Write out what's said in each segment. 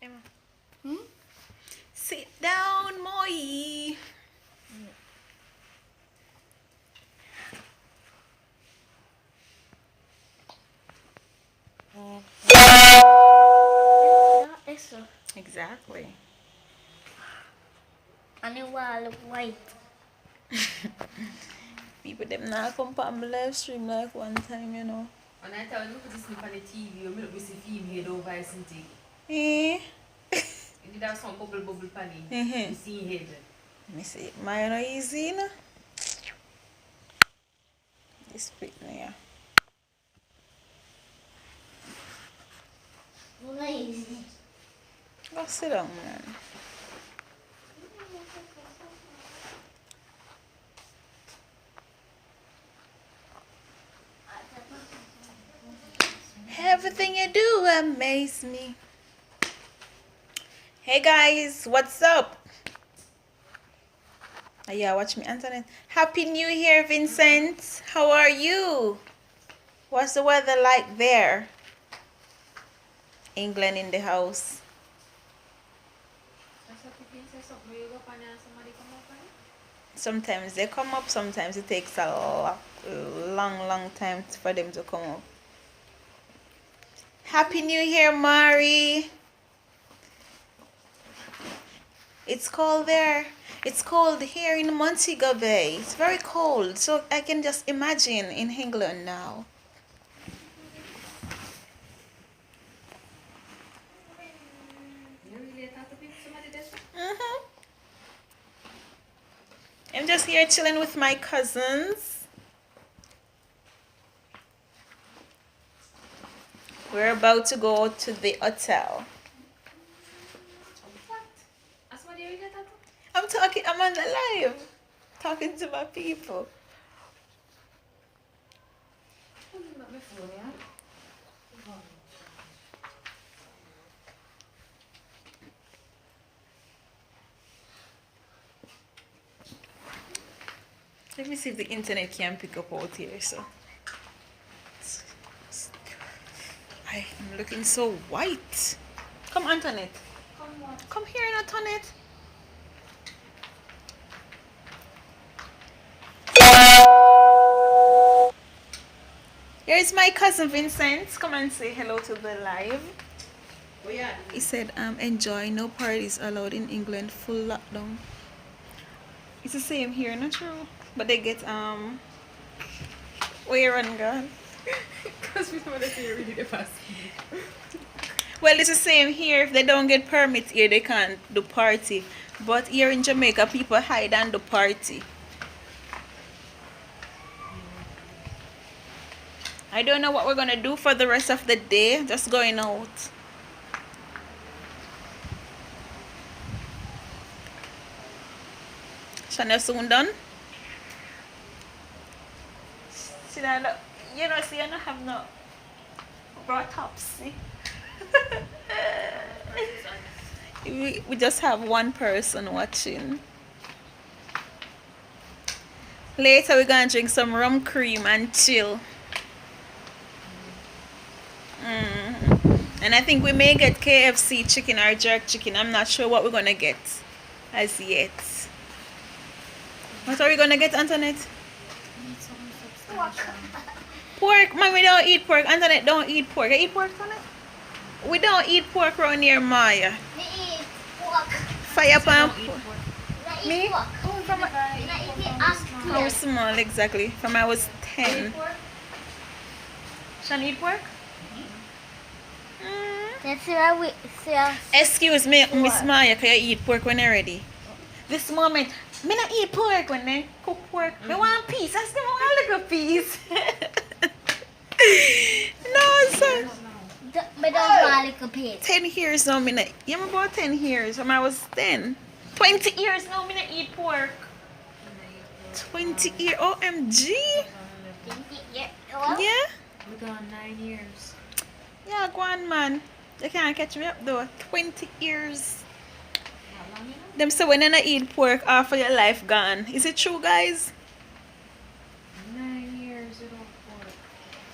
Emma. Sit down, Moi. Eso. Exactly. And the wall white. People them not come on my live stream like one time, you know. And I tell you, put this on the TV, you will see female over isn't it? Eh? You did have some bubble panny. Mhm. You see head. Let me see. Mine are easy, you know. This bit here. Lazy. Go sit down, man. Everything you do amaze me. Hey guys, what's up? Oh, yeah, watch me, Antoinette. Happy New Year, Vincent. How are you? What's the weather like there? England in the house. Sometimes they come up, sometimes it takes a long time for them to come up. Happy New Year, Mari. It's cold there. It's cold here in Montego Bay. It's very cold, so I can just imagine in England now. I'm just here chilling with my cousins. We're about to go to the hotel. I'm on the live, talking to my people. Let me see if the internet can pick up out here. So I am looking so white. Come, Antoinette. Come here, Antoinette. Here's my cousin Vincent. Come and say hello to the live. Oh yeah. He said, enjoy, no parties allowed in England, full lockdown. It's the same here, not true. But they get where and gone. Because we want to say you really the fast. Well, it's the same here. If they don't get permits here, they can't do party. But here in Jamaica, people hide and do party. I don't know what we're gonna do for the rest of the day. Just going out. Chanel soon done. See that? You know, see, I don't have no bra tops. See? we just have one person watching. Later, we're gonna drink some rum cream and chill. And I think we may get KFC chicken or jerk chicken. I'm not sure what we're gonna get as yet. What are we gonna get, Antoinette? Pork. Mommy don't eat pork. Antoinette don't eat pork. You eat pork, Antoinette? We don't eat pork around here, Maya. Me eat pork. Fire pan. I Me? eat pork. From how small exactly? From I was 10. Shan eat pork? That's why we sell. Excuse me, Miss Maya, can you eat pork when you're ready? This moment, me not eat pork when they cook pork. Me want piece. I still want a little piece. No, sir. But don't want a pig. 10 years now, me not. You remember about 10 years when I was 10? 20 years now, me not eat pork. 20 years, OMG. Yeah. Yeah? We're gone 9 years. Yeah, go on, man. You can't catch me up though. 20 years. Them say when you not eat pork, half of your life gone. Is it true, guys? 9 years without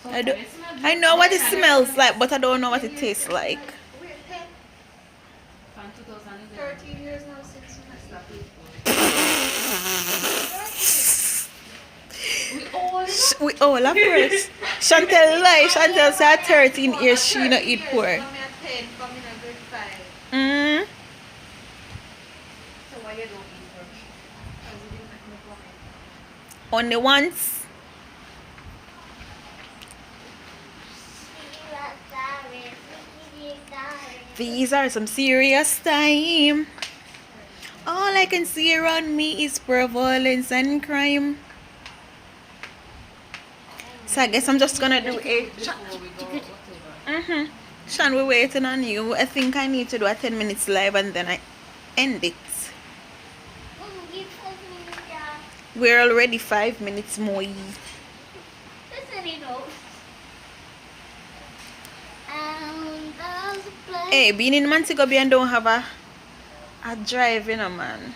pork. I know what it smells like, but I don't know what it tastes like. And 2011. 13 years now, 6 months. Stop it. We all, you know? We all of course. Chantel lie. Chantel said 13 years she not eat pork. Come here 10, come in a grade 5. Mm. So why you don't eat pork? Because you didn't make me comment. Only once. These are some serious time. All I can see around me is violence and crime. So I guess I'm just gonna do a. Before we go, whatever. Sean, we're waiting on you. I think I need to do a 10 minutes live and then I end it. We're already 5 minutes more. Hey, being in Montego Bay and don't have a drive, you know, man.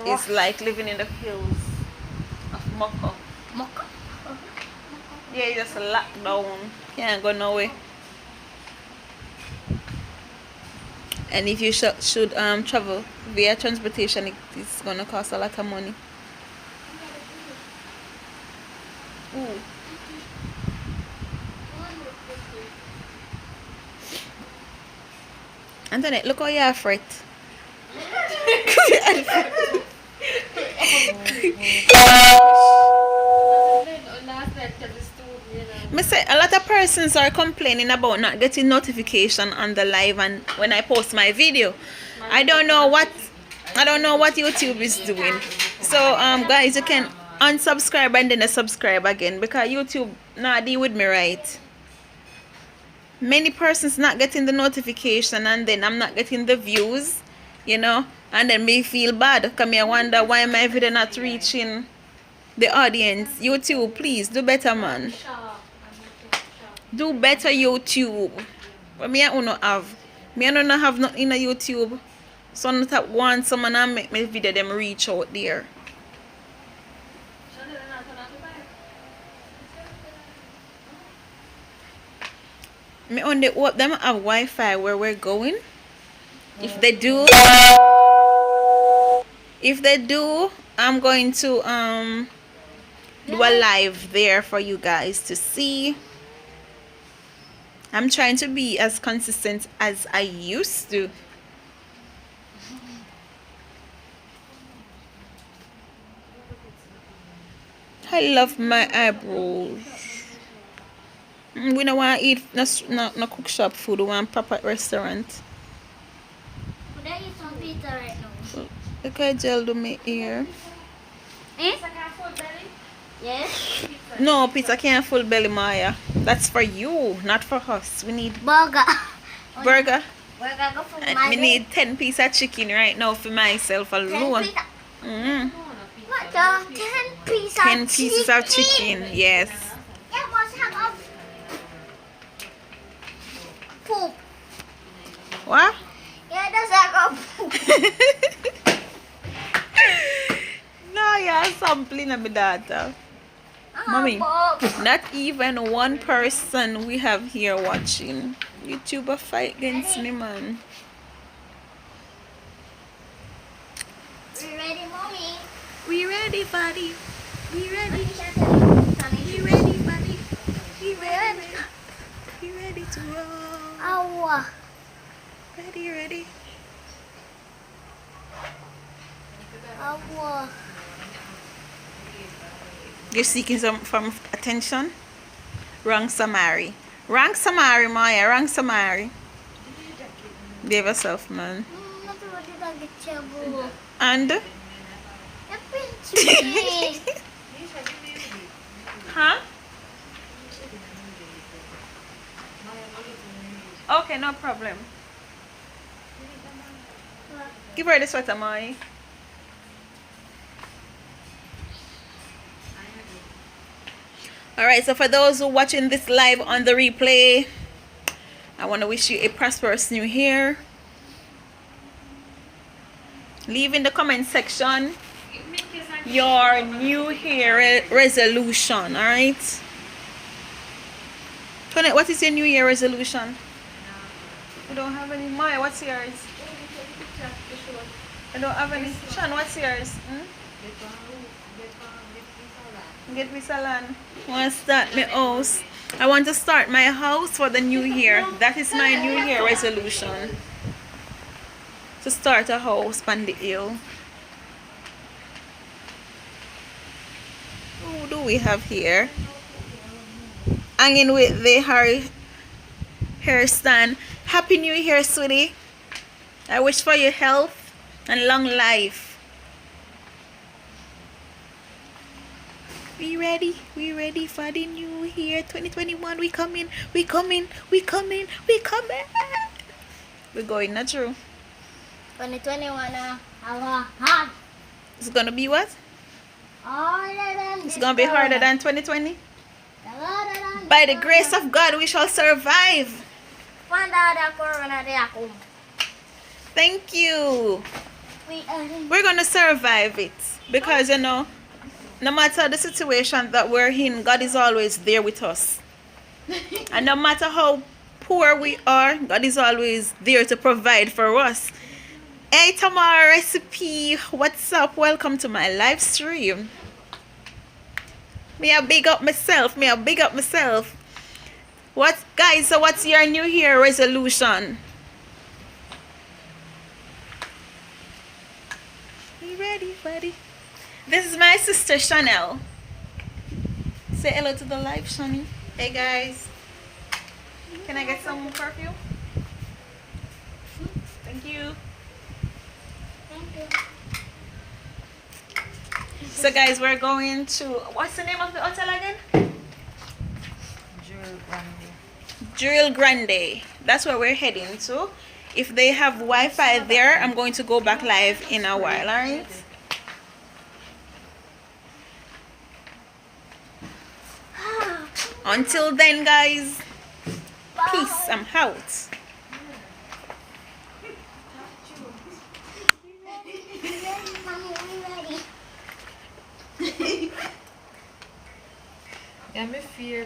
It's like living in the hills of Moko. Yeah, you just locked down. Can't go nowhere. And if you should travel via transportation, it's gonna cost a lot of money. Ooh. Antoinette, look how you are fret. Last night, tell the story, you know. Me say a lot of persons are complaining about not getting notification on the live and when I post my video. I don't know what YouTube is doing. So guys, you can unsubscribe and then subscribe again because YouTube not deal with me right. Many persons not getting the notification and then I'm not getting the views, you know, and then me feel bad. Come here, wonder why my video not reaching the audience. YouTube, please do better, man. Do better, YouTube. But me I don't have. Me I don't have nothing in a YouTube. So I'm not want someone and make my video them reach out there. Me only hope them have Wi-Fi where we're going. If they do, I'm going to do a live there for you guys to see. I'm trying to be as consistent as I used to. I love my eyebrows. We don't want to eat no cook shop food. We want proper restaurant. Would I eat some pizza right now? Look how gel do my ear. Eh? Yes. No, pizza can't full belly, Maya. That's for you, not for us. We need Burger. burger. Burger go for And my we need 10 pieces of chicken right now for myself 10 alone. pizza. Mm-hmm. What the? 10 pieces 10 pieces of chicken, yes. Yeah, must have a poop. What? Yeah, that's like a poop. No, you're sampling of my daughter. Mommy, not even one person we have here watching. YouTuber fight against me, man. We ready, mommy? We ready, buddy. We ready. We ready, buddy. We ready. We ready to roll. Ow. Ready. Ow. You're seeking some form of attention? Wrong Samari. Wrong Samari, Maya. Wrong Samari. Behave yourself, man. And? Huh? Okay, no problem. Give her the sweater, Maya. Alright, so for those who are watching this live on the replay, I want to wish you a prosperous new year. Leave in the comment section your new year resolution, alright? Tonette, what is your new year resolution? You don't have any. Maya, what's yours? I don't have any. Sean, what's yours? Get me salon. I want to start my house. I want to start my house for the new year. That is my new year resolution. To start a house on the hill. Who do we have here? Hanging with the hair stand. Happy New Year, sweetie. I wish for your health and long life. We ready? We ready for the new year 2021? We coming. We coming. We coming. We coming. We're going natural. 2021 hard. It's gonna be what? Harder than It's gonna be harder than 2020. By the grace of God, we shall survive. Thank you. We're gonna survive it because you know, no matter the situation that we're in, God is always there with us. And no matter how poor we are, God is always there to provide for us. Hey Tamara Recipe, what's up? Welcome to my live stream. Me a big up myself. What guys, so what's your new year resolution? You ready? This is my sister Chanel. Say hello to the live, Shani. Hey guys. Can I get some perfume? Thank you. So guys, we're going to, what's the name of the hotel again? Jewel Grande. That's where we're heading to. If they have Wi-Fi there, I'm going to go back live in a while, alright? Until then guys, peace, I'm out. Yeah, me fear.